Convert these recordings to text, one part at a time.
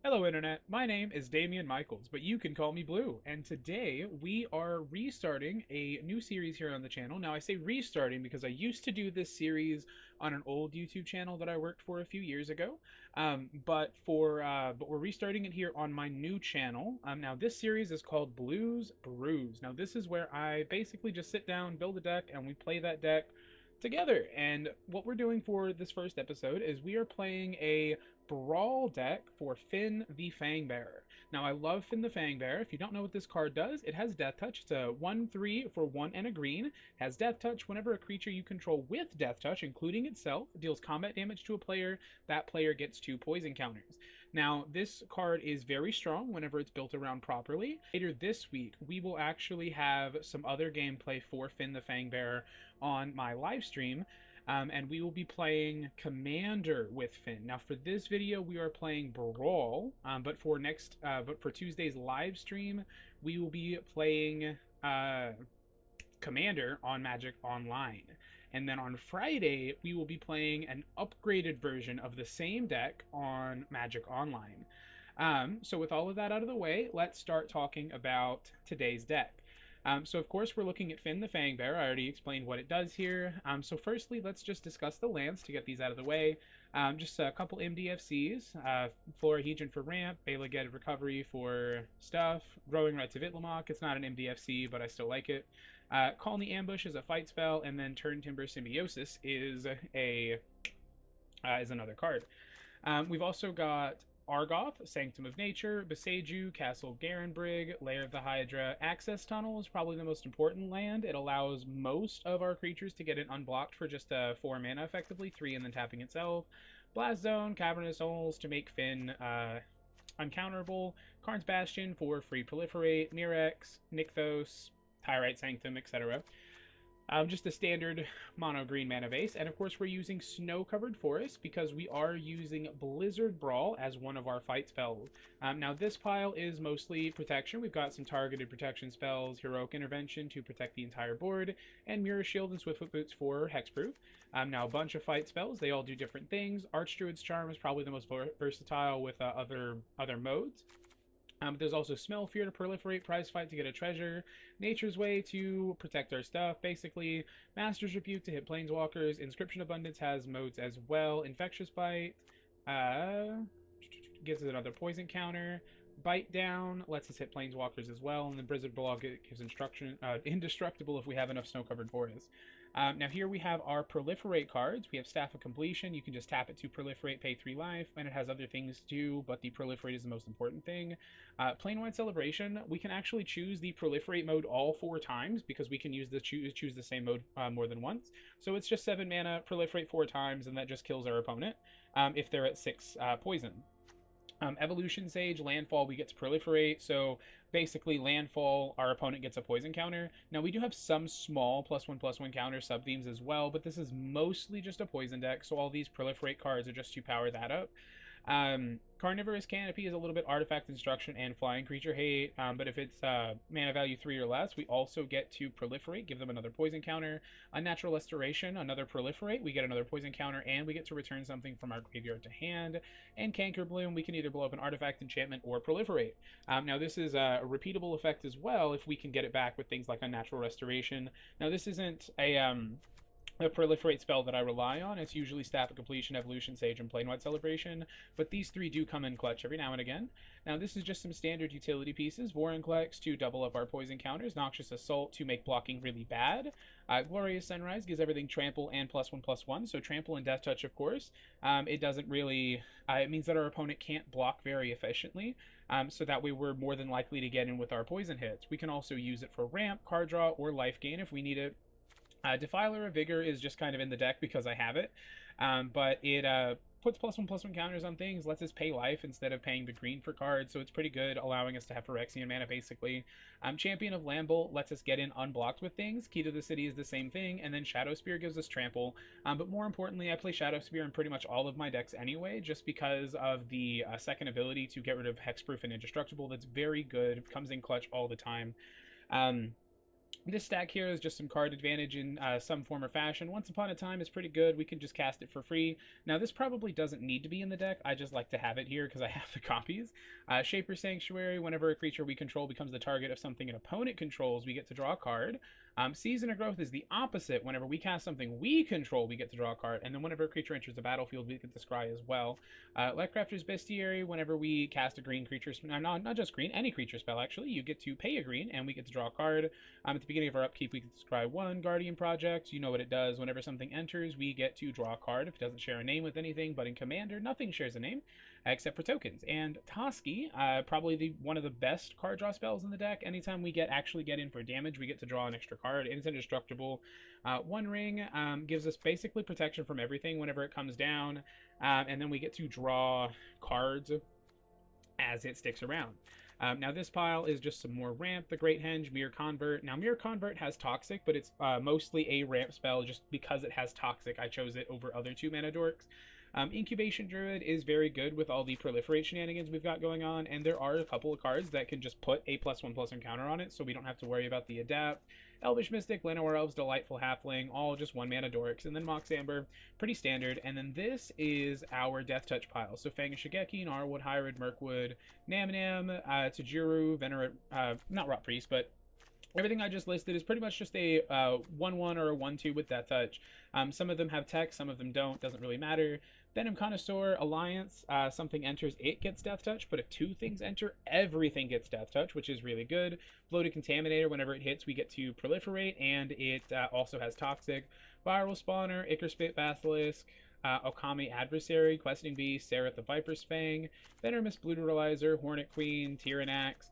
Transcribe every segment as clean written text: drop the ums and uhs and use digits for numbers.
Hello, Internet. My name is Damian Michaels, but you can call me Blue. And today we are restarting a new series here on the channel. Now, I say restarting because I used to do this series on an old YouTube channel that I worked for a few years ago. But we're restarting it here on my new channel. Now, this series is called Brews. Now, this is where I basically just sit down, build a deck, and we play that deck together. And what we're doing for this first episode is we are playing a Brawl deck for Fynn the Fangbearer. Now, I love Fynn the Fangbearer. If you don't know what this card does, it has Death Touch. It's a 1/3 for 1 and a green. It has Death Touch. Whenever a creature you control with Death Touch, including itself, deals combat damage to a player, that player gets 2 poison counters. Now, this card is very strong whenever it's built around properly. Later this week, we will actually have some other gameplay for Fynn the Fangbearer on my live stream. And we will be playing Commander with Fynn. Now, for this video, we are playing Brawl, but for Tuesday's live stream, we will be playing Commander on Magic Online. And then on Friday, we will be playing an upgraded version of the same deck on Magic Online. So with all of that out of the way, let's start talking about today's deck. So of course we're looking at Fynn the Fangbearer. I already explained what it does here. So firstly, let's just discuss the lands to get these out of the way. Just a couple MDFCs, Florahedron for ramp, Bela Ged Recovery for stuff, Growing Red to Vitlamok. It's not an MDFC, but I still like it. Colony Ambush is a fight spell, and then Turn Timber Symbiosis is another card. We've also got Argoth, Sanctum of Nature, Beseju, Castle of Garenbrig, Lair of the Hydra. Access Tunnel is probably the most important land. It allows most of our creatures to get it unblocked for just 4 mana, effectively, 3 and then tapping itself. Blast Zone, Cavernous Holes to make Fynn uncounterable. Karn's Bastion for free proliferate, Mirex, Nykthos, Tyrite Sanctum, etc. Just a standard mono green mana base, and of course we're using Snow Covered Forest because we are using Blizzard Brawl as one of our fight spells. Now this pile is mostly protection. We've got some targeted protection spells, Heroic Intervention to protect the entire board, and Mirror Shield and Swiftfoot Boots for hexproof. Now a bunch of fight spells, they all do different things. Archdruid's Charm is probably the most versatile with other modes. There's also Smell Fear to proliferate, Prize Fight to get a treasure, Nature's Way to protect our stuff, basically, Master's Rebuke to hit Planeswalkers, Inscription Abundance has modes as well, Infectious Bite, gives us another poison counter, Bite Down lets us hit Planeswalkers as well, and then Blizzard Brawl gives Indestructible if we have enough Snow-Covered Forests. Now here we have our Proliferate cards. We have Staff of Completion. You can just tap it to proliferate, pay 3 life, and it has other things too, but the proliferate is the most important thing. Plain-White Celebration, we can actually choose the proliferate mode all 4 times because we can use the choose the same mode more than once. So it's just 7 mana, proliferate 4 times, and that just kills our opponent if they're at 6 poison. Evolution Sage, Landfall, we get to proliferate, so basically Landfall, our opponent gets a poison counter. Now we do have some small +1/+1 counter sub-themes as well, but this is mostly just a poison deck, so all these proliferate cards are just to power that up. Carnivorous Canopy is a little bit artifact destruction and flying creature hate, but if it's mana value 3 or less, we also get to proliferate, give them another poison counter. Unnatural Restoration, another proliferate, we get another poison counter, and we get to return something from our graveyard to hand. And Canker Bloom, we can either blow up an artifact, enchantment, or proliferate. Now this is a repeatable effect as well if we can get it back with things like Unnatural Restoration. Now this isn't a proliferate spell that I rely on. It's usually Staff of Completion, Evolution Sage, and Plain-White Celebration, but these 3 do come in clutch every now and again. Now this is just some standard utility pieces. Vorinclex to double up our poison counters, Noxious Assault to make blocking really bad. Glorious Sunrise gives everything trample and +1/+1, so trample and Death Touch, of course. It doesn't really, it means that our opponent can't block very efficiently, so that way we're more than likely to get in with our poison hits. We can also use it for ramp, card draw, or life gain if we need it. Defiler of Vigor is just kind of in the deck because I have it, but it puts +1/+1 counters on things, lets us pay life instead of paying the green for cards, so it's pretty good, allowing us to have Phyrexian mana, basically. Champion of Lambol lets us get in unblocked with things. Key to the City is the same thing, and then Shadow Spear gives us trample, but more importantly, I play Shadow Spear in pretty much all of my decks anyway, just because of the second ability to get rid of Hexproof and Indestructible. That's very good, comes in clutch all the time. This stack here is just some card advantage in some form or fashion. Once Upon a Time is pretty good. We can just cast it for free. Now, this probably doesn't need to be in the deck. I just like to have it here because I have the copies. Shaper Sanctuary, whenever a creature we control becomes the target of something an opponent controls, we get to draw a card. Season of Growth is the opposite. Whenever we cast something we control, we get to draw a card. And then whenever a creature enters the battlefield, we get to scry as well. Lightcrafter's Bestiary, whenever we cast a green creature, not just green, any creature spell actually, you get to pay a green and we get to draw a card. At the beginning of our upkeep, we can scry 1 Guardian Project. You know what it does. Whenever something enters, we get to draw a card. If it doesn't share a name with anything, but in Commander, nothing shares a name except for tokens. And Toski, probably one of the best card draw spells in the deck. Anytime we actually get in for damage, we get to draw an extra card. It's indestructible. One Ring gives us basically protection from everything whenever it comes down, and then we get to draw cards as it sticks around. Now this pile is just some more ramp, the Great Henge, Mirror Convert. Now Mirror Convert has Toxic, but it's mostly a ramp spell just because it has Toxic. I chose it over other 2-mana dorks. Incubation Druid is very good with all the proliferate shenanigans we've got going on, and there are a couple of cards that can just put a +1/+1 counter on it, so we don't have to worry about the adapt. Elvish Mystic, Llanowar Elves, Delightful Halfling, all just 1-mana dorks, and then Mox Amber, pretty standard. And then this is our Death Touch pile. So Fang Shigeki, Narwood, Hyrule, Mirkwood, Nam Nam, Tajuru, Venerate, not Rot Priest, but everything I just listed is pretty much just a 1/1 or a 1/2 with Death Touch. Some of them have text, some of them don't, doesn't really matter. Venom Connoisseur, Alliance, something enters, it gets Death Touch, but if 2 things enter, everything gets Death Touch, which is really good. Bloated Contaminator, whenever it hits, we get to proliferate, and it also has Toxic. Viral Spawner, Ichor-Spit Basilisk, Okami Adversary, Questing Beast, Sereth the Viper's Fang, Venomous Brutalizer, Hornet Queen, Tyrannax.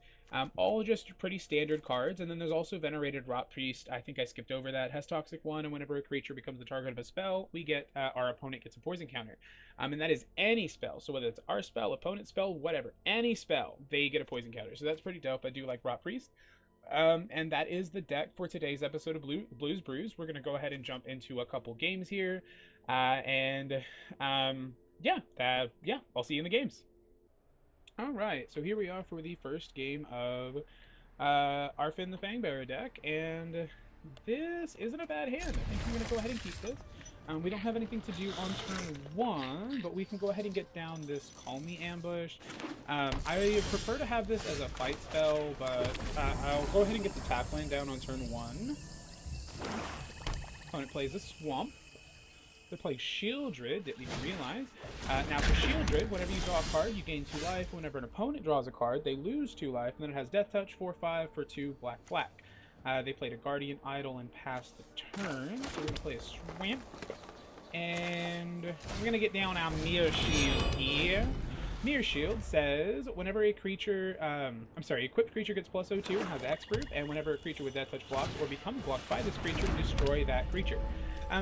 All just pretty standard cards, and then there's also Venerated Rot Priest. I think I skipped over that. Has Toxic 1, and whenever a creature becomes the target of a spell, we get our opponent gets a poison counter. And that is any spell. So whether it's our spell, opponent's spell, whatever, any spell, they get a poison counter. So that's pretty dope. I do like Rot Priest. And that is the deck for today's episode of Blues Brews. We're going to go ahead and jump into a couple games here. Yeah, I'll see you in the games. Alright, so here we are for the first game of our Fynn the Fangbearer deck, and this isn't a bad hand. I think I'm going to go ahead and keep this. We don't have anything to do on turn 1, but we can go ahead and get down this Call Me Ambush. I prefer to have this as a fight spell, but I'll go ahead and get the tap land down on turn 1. Opponent plays a Swamp. They play Shieldred, didn't even realize. Now for Shieldred, whenever you draw a card, you gain 2 life. Whenever an opponent draws a card, they lose 2 life. And then it has Death Touch, 4/5 for 2 black. They played a Guardian Idol and passed the turn. So we're going to play a Swamp. And we're going to get down our Mirror Shield here. Mirror Shield says, whenever a creature, equipped creature gets +02 and has X-Proof, and whenever a creature with Death Touch blocks or becomes blocked by this creature, destroy that creature.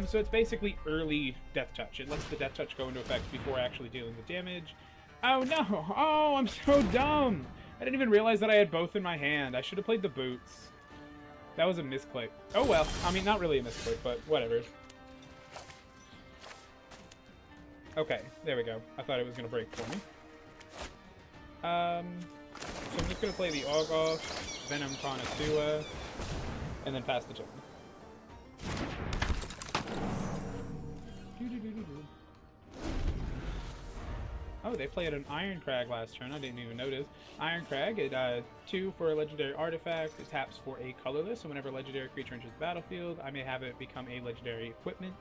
So it's basically early Death Touch. It lets the Death Touch go into effect before actually dealing the damage. Oh no! Oh, I'm so dumb! I didn't even realize that I had both in my hand. I should have played the boots. That was a misclick. Oh well. I mean, not really a misclick, but whatever. Okay, there we go. I thought it was going to break for me. So I'm just going to play the Orgoth, Venom Connoisseur, and then pass the turn. Oh, they played an Iron Crag last turn. I didn't even notice. Iron Crag, it 2 for a legendary artifact. It taps for a colorless, so whenever a legendary creature enters the battlefield, I may have it become a legendary equipment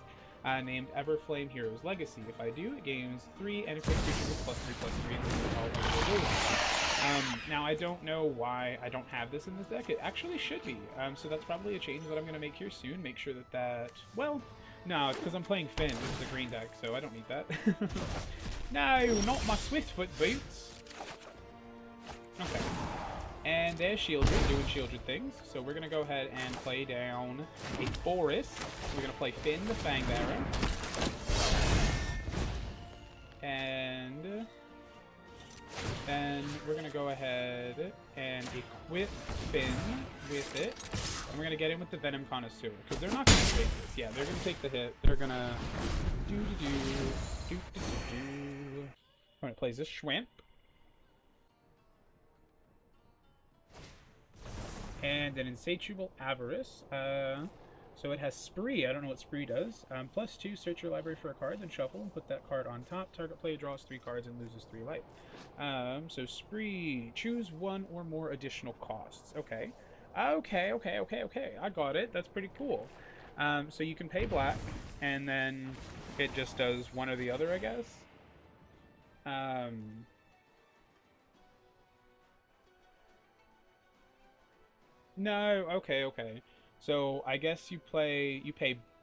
named Everflame Hero's Legacy. If I do, it gains 3 and equips creatures with +3/+3 and all abilities. Now, I don't know why I don't have this in this deck. It actually should be. So that's probably a change that I'm going to make here soon. Make sure that, well, no, it's because I'm playing Fynn. This is a green deck, so I don't need that. No, not my Swiftfoot boots. Okay. And there's Shieldred doing Shieldred things. So we're going to go ahead and play down a Forest. We're going to play Fynn the Fangbearer. And then we're going to go ahead and equip Fynn with it. And we're going to get in with the Venom Connoisseur. Because they're not going to take this. Yeah, they're going to take the hit. They're going to do. Alright, plays this Schwamp. And an insatiable avarice. So it has spree. I don't know what spree does. +2, search your library for a card, then shuffle and put that card on top. Target player draws 3 cards and loses 3 life. So spree. Choose 1 or more additional costs. Okay. Okay. I got it. That's pretty cool. So you can pay black, and then it just does one or the other, I guess. No, okay. So I guess you pay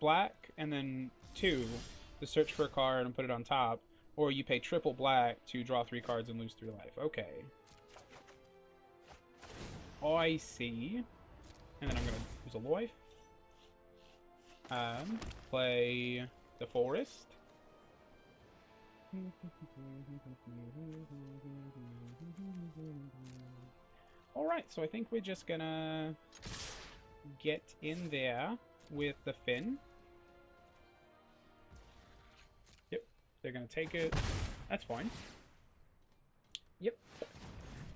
black and then 2 to search for a card and put it on top, or you pay triple black to draw 3 cards and lose 3 life. Okay. I see. And then I'm gonna use a life. Play the forest. Alright, so I think we're just gonna get in there with the Fynn. Yep, they're gonna take it. That's fine. Yep.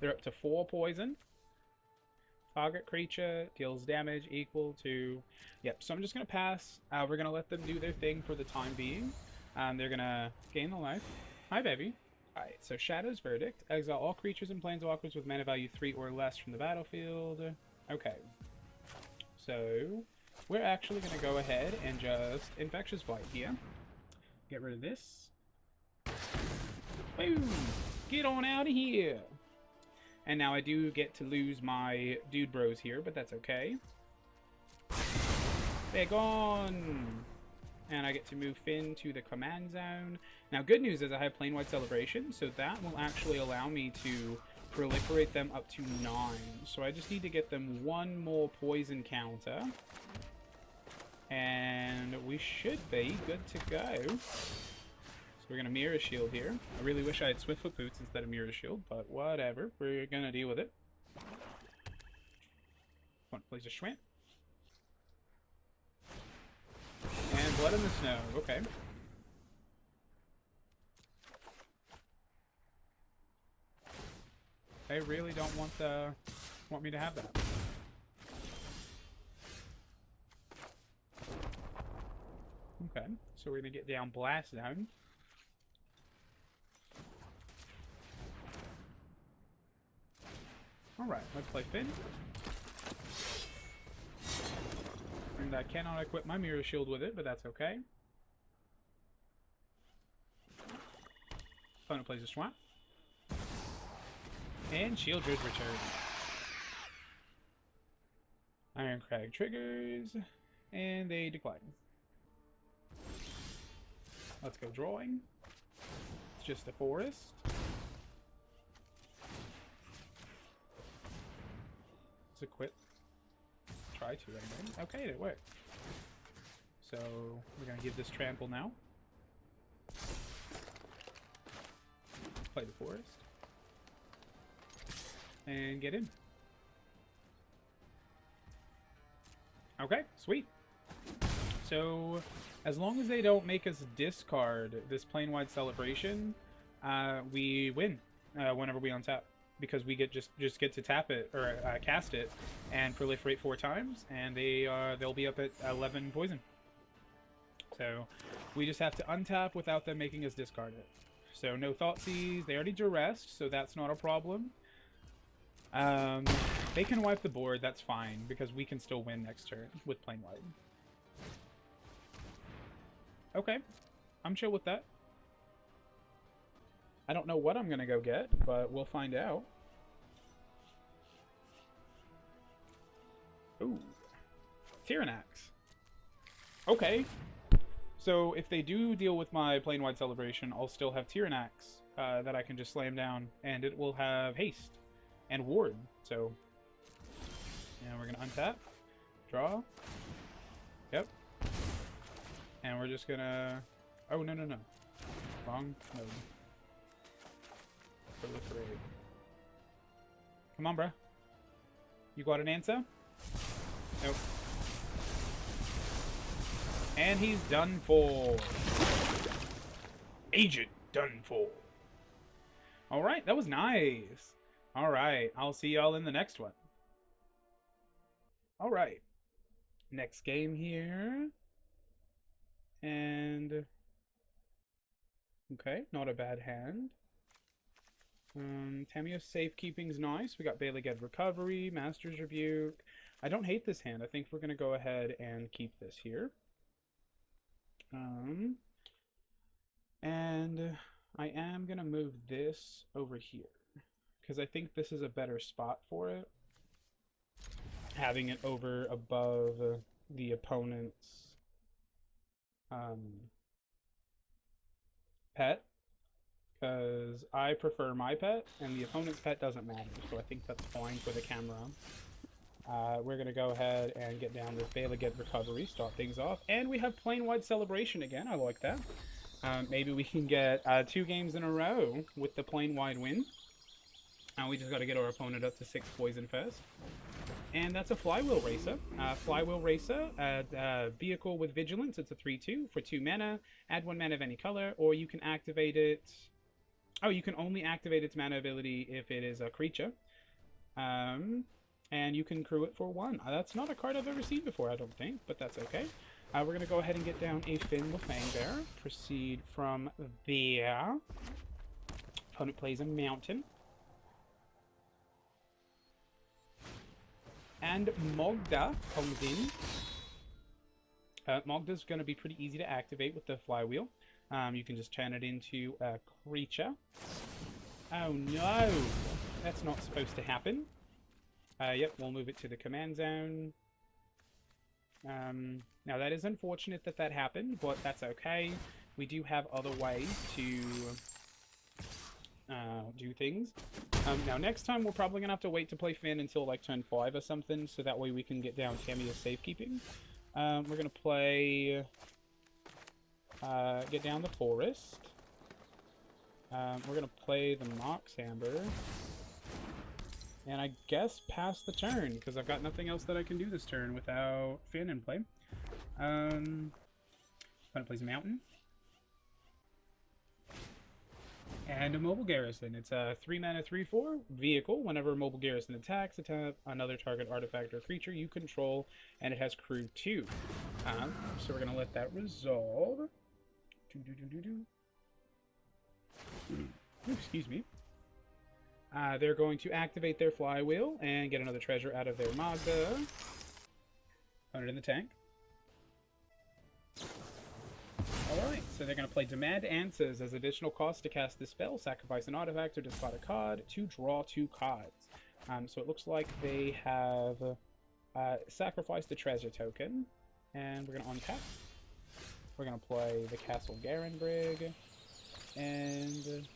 They're up to 4 poison. Target creature deals damage equal to... Yep, so I'm just gonna pass. We're gonna let them do their thing for the time being. They're gonna gain the life. Hi, baby. Alright, so Shadow's Verdict. Exile all creatures and planeswalkers with mana value 3 or less from the battlefield. Okay. So, we're actually going to go ahead and just Infectious Blight here. Get rid of this. Boom! Get on out of here! And now I do get to lose my dude bros here, but that's okay. They're gone! And I get to move Fynn to the command zone. Now, good news is I have Plane-Wide Celebration, so that will actually allow me to proliferate them up to 9. So I just need to get them 1 more poison counter. And we should be good to go. So we're going to Mirror Shield here. I really wish I had Swiftfoot Boots instead of Mirror Shield, but whatever. We're going to deal with it. Want to place a Schwant. And Blood in the Snow. Okay. They really don't want me to have that. Okay, so we're gonna get down Blast Zone. Alright, let's play Fynn. And I cannot equip my Mirror Shield with it, but that's okay. Opponent plays a Swamp. And Shield Druid returns. Iron Crag triggers, and they decline. Let's go drawing. It's just a forest. Let's equip. Try to anyway. Okay, it worked. So we're gonna give this trample now. Play the forest. And get in. Okay, sweet. So, as long as they don't make us discard this Plane-Wide Celebration, we win whenever we untap. Because we get just get to tap it, or cast it, and proliferate 4 times, and they'll be up at 11 poison. So, we just have to untap without them making us discard it. So, no Thoughtseize. They already duressed, so that's not a problem. They can wipe the board, that's fine, because we can still win next turn with Plane-Wide. Okay, I'm chill with that. I don't know what I'm gonna go get, but we'll find out. Ooh. Tyrannax. Okay. So if they do deal with my Plane-Wide Celebration, I'll still have Tyrannax that I can just slam down, and it will have haste and ward. So, and we're gonna untap, draw. Yep. And we're just gonna... Oh, no. Wrong mode. Proliferate. Come on, bruh. You got an answer? Nope. And he's done for. Agent done for. Alright, that was nice. Alright, I'll see y'all in the next one. All right. Next game here. And okay, not a bad hand. Tamiyo's safekeeping's nice. We got Bailey Recovery, Master's Rebuke. I don't hate this hand. I think we're gonna go ahead and keep this here. And I am gonna move this over here because I think this is a better spot for it. Having it over above the opponent's pet, because I prefer my pet and the opponent's pet doesn't matter, so I think that's fine for the camera. We're going to go ahead and get down this Bailey Recovery, start things off, and we have Plain Wide Celebration again. I like that. Maybe we can get 2 games in a row with the Plain Wide win. We just got to get our opponent up to 6 poison first. And that's a Flywheel Racer. Flywheel Racer, vehicle with Vigilance. It's a 3/2 for 2 mana. Add 1 mana of any color, or you can activate it. Oh, you can only activate its mana ability if it is a creature. And you can crew it for 1. That's not a card I've ever seen before, I don't think, but that's okay. We're going to go ahead and get down a Fynn the Fangbearer. Proceed from there. Opponent plays a Mountain. And Mogda comes in. Mogda's going to be pretty easy to activate with the Flywheel. You can just turn it into a creature. Oh no! That's not supposed to happen. Yep, we'll move it to the command zone. Now that is unfortunate that that happened, but that's okay. We do have other ways to do things. Now next time we're probably going to have to wait to play Fynn until like turn 5 or something, so that way we can get down Tamiya's safekeeping. We're going to play... get down the Forest. We're going to play the Mox Amber. And I guess pass the turn, because I've got nothing else that I can do this turn without Fynn in play. Opponent plays Mountain. And a Mobile Garrison. It's a 3 mana 3/4 vehicle. Whenever a Mobile Garrison attacks, attack another target artifact or creature you control, and it has crew 2. So we're going to let that resolve. Excuse me. They're going to activate their Flywheel and get another treasure out of their Magda. Put it in the tank. Alright, so they're going to play Demand Answers as additional cost to cast this spell, sacrifice an artifact or discard a card to draw 2 cards. So it looks like they have sacrificed the treasure token, and we're going to untap. We're going to play the Castle Garenbrig, and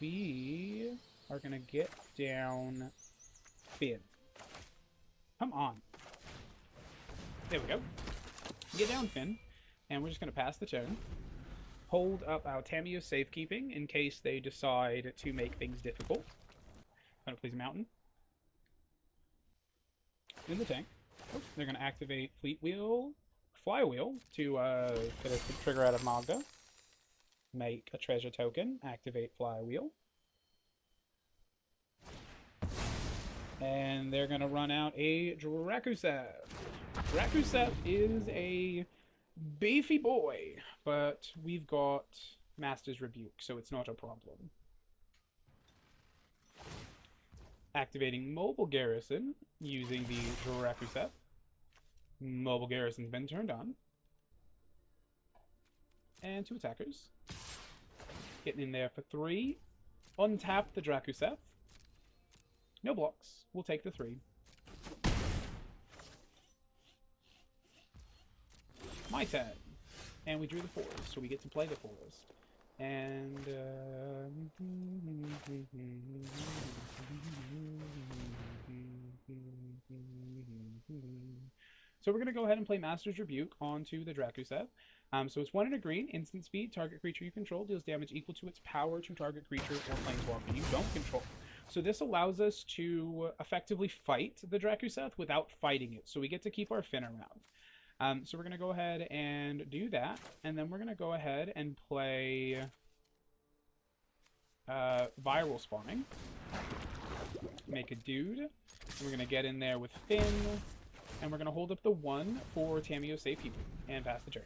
we are going to get down Fynn. Come on. There we go. Get down Fynn, and we're just going to pass the turn. Hold up our Tamiyo's safekeeping in case they decide to make things difficult. I'm going to please a Mountain. In the tank. Oh, they're going to activate Flywheel to get us the trigger out of Magda. Make a treasure token. Activate Flywheel. And they're going to run out a Drakuseth. Drakuseth is a beefy boy, but we've got Master's Rebuke, so it's not a problem. Activating Mobile Garrison using the Drakuseth. Mobile Garrison's been turned on. And 2 attackers. Getting in there for 3. Untap the Drakuseth. No blocks. We'll take the 3. My turn. And we drew the Forest, so we get to play the Forest. And, so we're going to go ahead and play Master's Rebuke onto the Drakuseth. So it's 1 and a green, instant speed, target creature you control deals damage equal to its power to target creature or planeswalker you don't control. So this allows us to effectively fight the Drakuseth without fighting it. So we get to keep our Fynn around. So we're going to go ahead and do that. And then we're going to go ahead and play Viral Spawning. Make a dude. So we're going to get in there with Fynn, and we're going to hold up the 1 for Tamiyo's safekeeping, and pass the turn.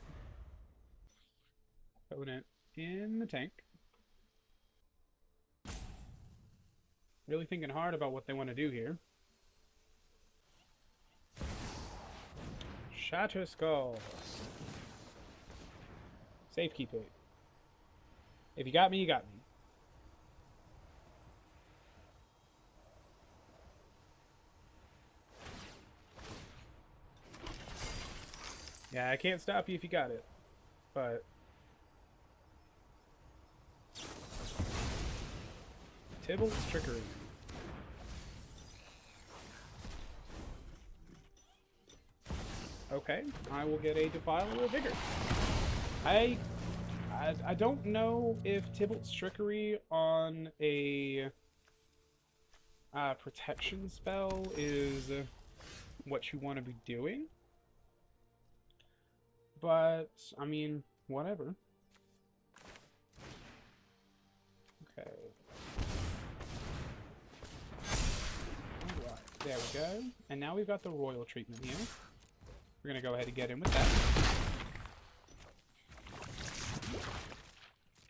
Opponent in the tank. Really thinking hard about what they want to do here. Shatter Skull. Safekeeping. If you got me, you got me. Yeah, I can't stop you if you got it. But Tybalt's Trickery. Okay, I will get a Defiler of Vigor. I don't know if Tybalt's Trickery on a protection spell is what you want to be doing. But, I mean, whatever. Okay. Alright, there we go. And now we've got the royal treatment here. We're going to go ahead and get in with that.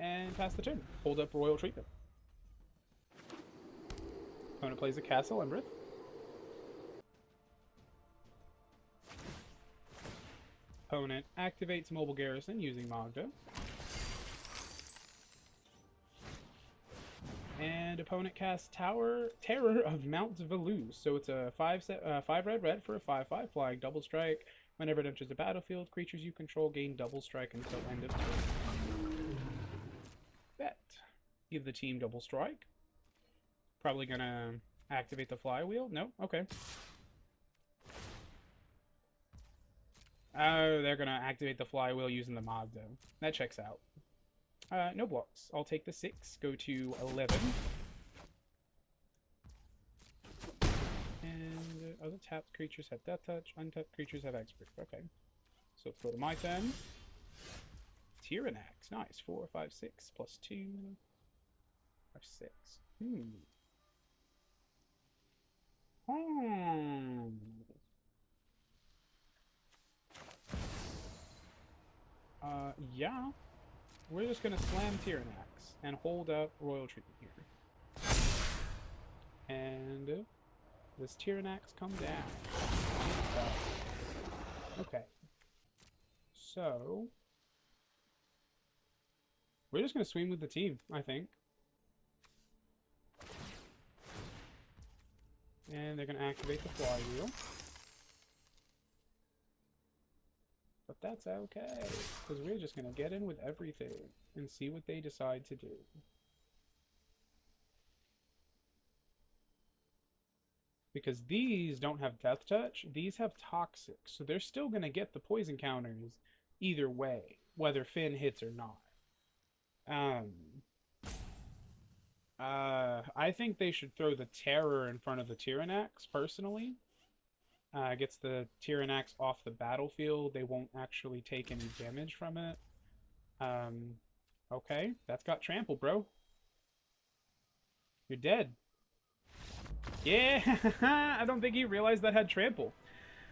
And pass the turn. Hold up royal treatment. Opponent plays a Castle Embereth. Opponent activates Mobile Garrison using Magda. And opponent casts Terror of Mount Velouz. So it's a 5 red for a 5/5 flying double strike. Whenever it enters the battlefield, creatures you control gain double strike until end of turn. Bet. Give the team double strike. Probably gonna activate the flywheel. No? Okay. Oh, they're gonna activate the flywheel using the Magda. That checks out. No blocks. I'll take the 6, go to 11. And other tapped creatures have Death Touch, untapped creatures have Expert. Okay. So let's go to my turn. Tyrannax. Nice. 4, 5, 6, plus 2. 5, 6. Yeah. We're just gonna slam Tyrannax and hold up Royal Treatment here. And does Tyrannax come down? Okay. So we're just gonna swing with the team, I think. And they're gonna activate the flywheel. But that's okay, because we're just going to get in with everything and see what they decide to do. Because these don't have Death Touch, these have Toxic, so they're still going to get the poison counters either way, whether Fynn hits or not. I think they should throw the Terror in front of the Tyrannax, personally. Gets the Tyrannax off the battlefield. They won't actually take any damage from it. Okay, that's got trample, bro. You're dead. Yeah, I don't think he realized that had trample.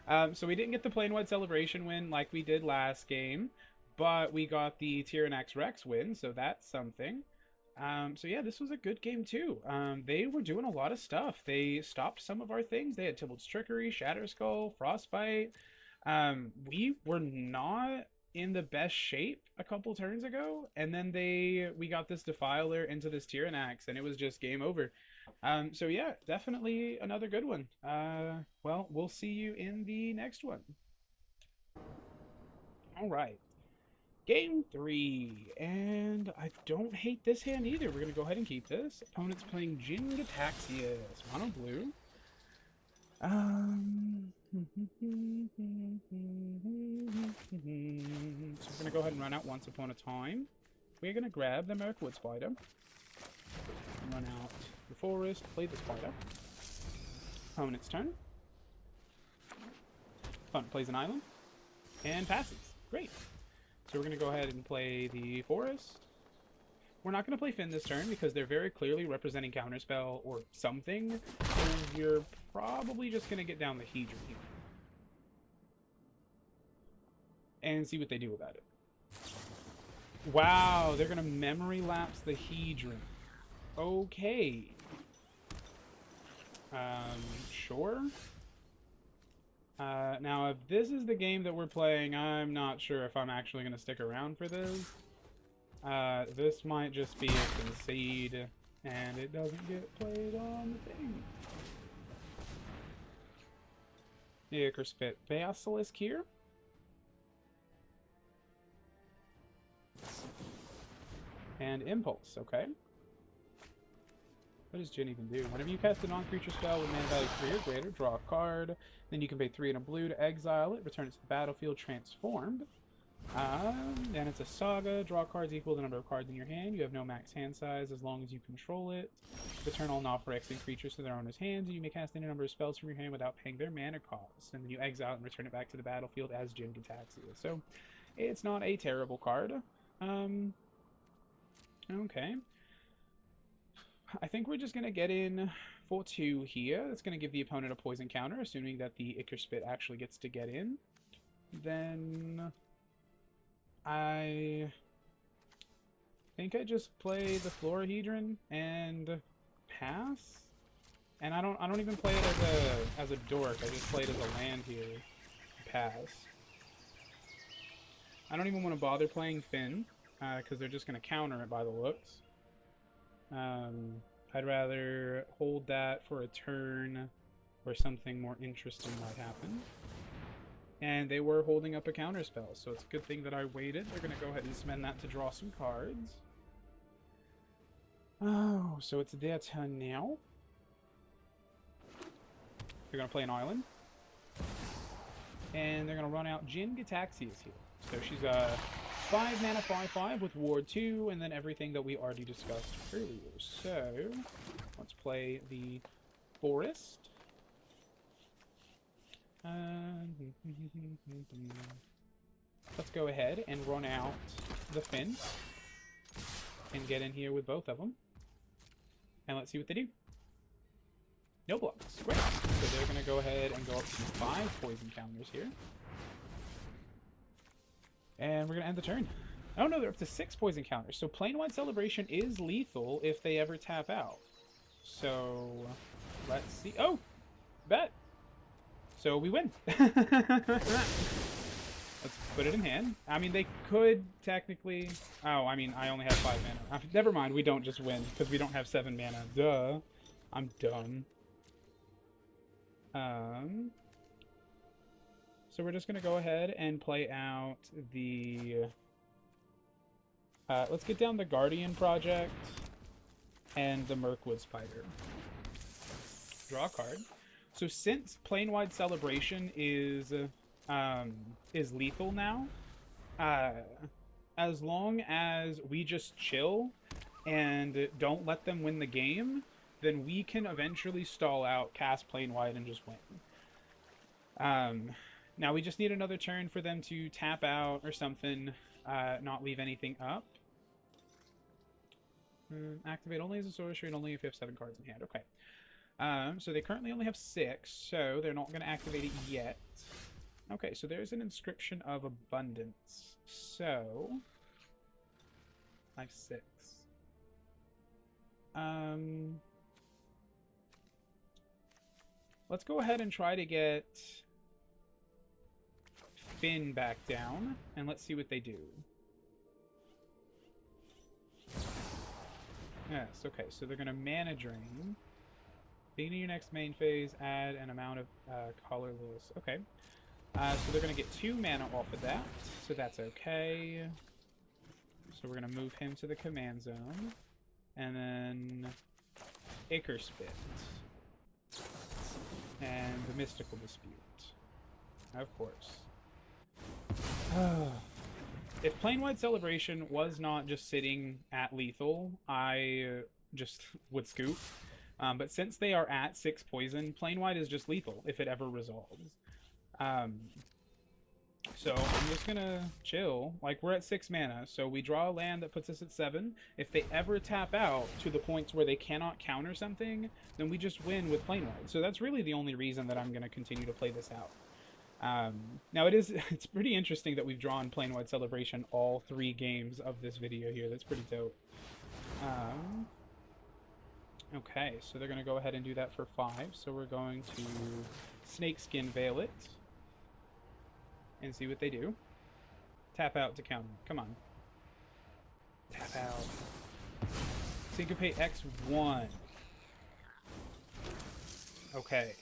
So we didn't get the Plain-Wide Celebration win like we did last game, but we got the Tyrannax Rex win, so that's something. So yeah, this was a good game too. They were doing a lot of stuff. They stopped some of our things. They had Tybalt's Trickery, Shatterskull, Frostbite. We were not in the best shape a couple turns ago, and then we got this Defiler into this Tyrannax, and it was just game over. So yeah, definitely another good one. Well, we'll see you in the next one. All right. Game 3, and I don't hate this hand either. We're going to go ahead and keep this. Opponent's playing Jingataxias, mono blue. So we're going to go ahead and run out Once Upon a Time. We're going to grab the Merkwood Spider. Run out the Forest, play the Spider. Opponent's turn. Opponent plays an island, and passes. Great. So we're going to go ahead and play the Forest. we're not going to play Fynn this turn because they're very clearly representing Counterspell or something, and you're probably just going to get down the Hedron here. And see what they do about it. Wow, they're going to memory lapse the Hedron. Okay. Sure. Now, if this is the game that we're playing, I'm not sure if I'm actually going to stick around for this. This might just be a concede, and it doesn't get played on the thing. Spit Basilisk here. And Impulse, okay. What does Jin even do? Whenever you cast a non-creature spell with mana value 3 or greater, draw a card. Then you can pay 3 and a blue to exile it, return it to the battlefield transformed. Then it's a saga. Draw cards equal to the number of cards in your hand. You have no max hand size as long as you control it. Return all non-Phyrexian creatures to their owner's hands. You may cast any number of spells from your hand without paying their mana cost. And then you exile it and return it back to the battlefield as Jin Gitaxias. So, it's not a terrible card. Okay. I think we're just going to get in for 2 here. That's going to give the opponent a poison counter, assuming that the Spit actually gets to get in. Then I think I just play the Florahedron and pass. And I don't even play it as a dork. I just play it as a land here. Pass. I don't even want to bother playing Fynn, because they're just going to counter it by the looks. I'd rather hold that for a turn where something more interesting might happen. And they were holding up a counter spell, so it's a good thing that I waited. They're going to go ahead and spend that to draw some cards. Oh, so it's their turn now. They're going to play an island. And they're going to run out Jin Gitaxias here. So she's a 5 mana 5/5 with Ward 2, and then everything that we already discussed earlier. So, let's play the Forest. Let's go ahead and run out the Fynn and get in here with both of them. And let's see what they do. No blocks. Great. So they're going to go ahead and go up to 5 poison counters here. And we're going to end the turn. Oh no, they're up to 6 poison counters. So Plain-White Celebration is lethal if they ever tap out. So, let's see. Oh! Bet! So we win. Let's put it in hand. I mean, they could technically... Oh, I mean, I only have 5 mana. Never mind, we don't just win, because we don't have 7 mana. Duh. I'm dumb. So we're just going to go ahead and play out the... let's get down the Guardian Project and the Mirkwood Spider. Draw a card. So since Plain-White Celebration is lethal now, as long as we just chill and don't let them win the game, then we can eventually stall out, cast Plain-White, and just win. Now we just need another turn for them to tap out or something, not leave anything up. Activate only as a sorcery and only if you have 7 cards in hand. Okay. So they currently only have 6, so they're not going to activate it yet. Okay, so there's an Inscription of Abundance. So, I have 6. Let's go ahead and try to get Fynn back down, and let's see what they do. Yes, okay, so they're going to Mana Drain. Beginning of your next main phase, add an amount of colorless. Okay. So they're going to get 2 mana off of that, so that's okay. So we're going to move him to the command zone. And then Spit. And the Mystical Dispute. Of course. If Plain-White Celebration was not just sitting at lethal, I just would scoop. But since they are at 6 poison, Plain-White is just lethal if it ever resolves. So I'm just gonna chill. Like, we're at 6 mana, so we draw a land that puts us at 7. If they ever tap out to the points where they cannot counter something, then we just win with plain white. So that's really the only reason that I'm gonna continue to play this out. Now it's pretty interesting that we've drawn plain white celebration all 3 games of this video here. That's pretty dope. Okay, so they're gonna go ahead and do that for 5. So we're going to Snakeskin Veil it and see what they do. Tap out to counter. Come on. Tap out. Syncopate X1. Okay.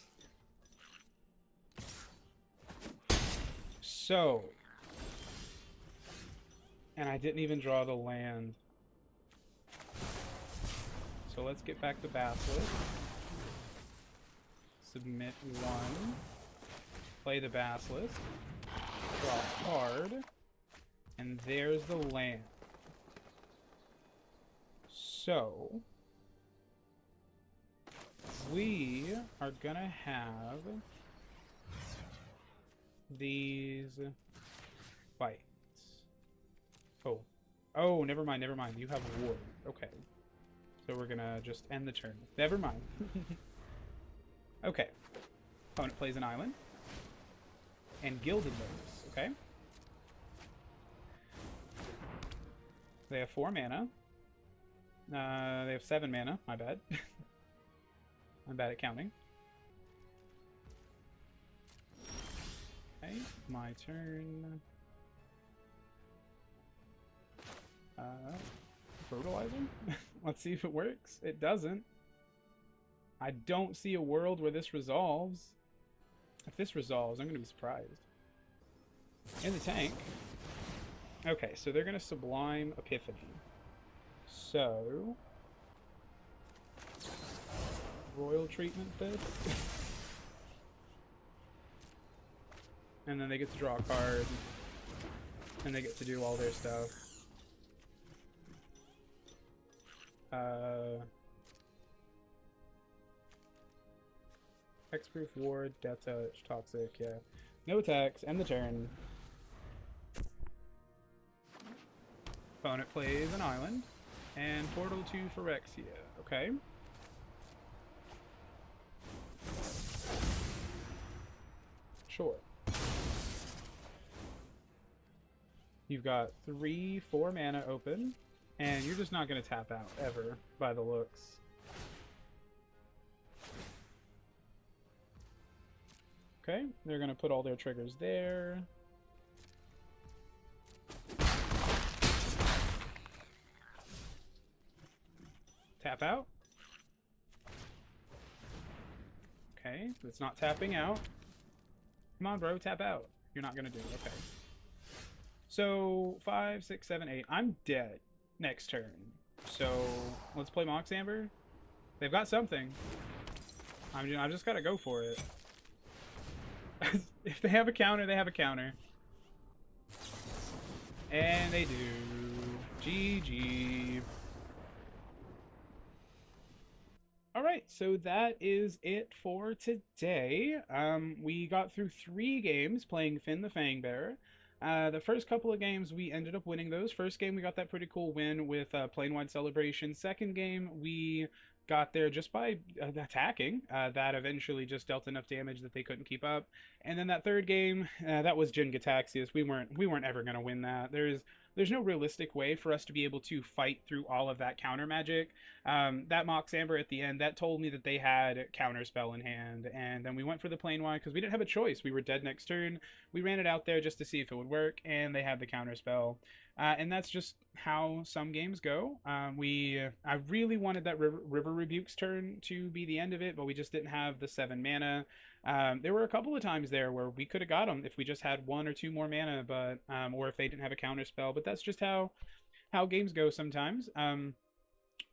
So. And I didn't even draw the land. So let's get back the Basilisk. Submit 1. Play the Basilisk. Draw a card. And there's the land. So we are gonna have these fights. Oh, never mind, never mind. You have war. Okay. So we're gonna just end the turn. Never mind. Okay. Opponent plays an island. And Gilded Lotus, okay? They have 4 mana. They have 7 mana, my bad. I'm bad at counting. Okay, my turn. Fertilizing? Let's see if it works. It doesn't. I don't see a world where this resolves. If this resolves, I'm going to be surprised. In the tank. Okay, so they're going to Sublime Epiphany. So royal treatment this. And then they get to draw a card. And they get to do all their stuff. Hexproof, Ward, Death Touch, Toxic, yeah. No attacks, end the turn. Opponent plays an island. And Portal to Phyrexia, okay. Sure. You've got 3, 4 mana open, and you're just not going to tap out, ever, by the looks. Okay, they're going to put all their triggers there. Tap out. Okay, it's not tapping out. Come on, bro, tap out. You're not going to do it, okay. So, 5, 6, 7, 8. I'm dead next turn. So, let's play Mox Amber. They've got something. I just got to go for it. If they have a counter, they have a counter. And they do. GG. Alright, so that is it for today. We got through 3 games playing Fynn the Fangbearer. The first couple of games, we ended up winning those. First game, we got that pretty cool win with Plain White Celebration. Second game, we got there just by attacking. That eventually just dealt enough damage that they couldn't keep up. And then that third game, that was Jin Gataxias. We weren't ever going to win that. There's no realistic way for us to be able to fight through all of that counter magic. That Mox Amber at the end, that told me that they had counter spell in hand, and then we went for the plain white because we didn't have a choice. We were dead next turn. We ran it out there just to see if it would work, and they had the counter spell. And that's just how some games go. I really wanted that River Rebuke's turn to be the end of it, but we just didn't have the 7 mana. There were a couple of times there where we could have got them if we just had 1 or 2 more mana, but or if they didn't have a counter spell. But that's just how games go sometimes.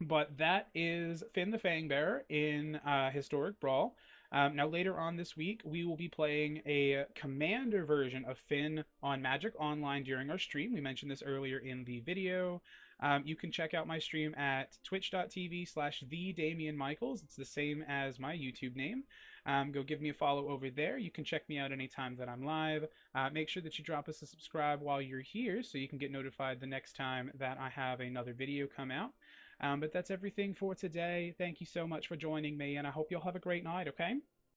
But that is Fynn the Fangbearer in Historic Brawl. Now later on this week, we will be playing a Commander version of Fynn on Magic Online during our stream. We mentioned this earlier in the video. You can check out my stream at twitch.tv/thedamianmichaels. It's the same as my YouTube name. Go give me a follow over there. You can check me out anytime that I'm live. Make sure that you drop us a subscribe while you're here so you can get notified the next time that I have another video come out. But that's everything for today. Thank you so much for joining me, and I hope you'll have a great night, okay?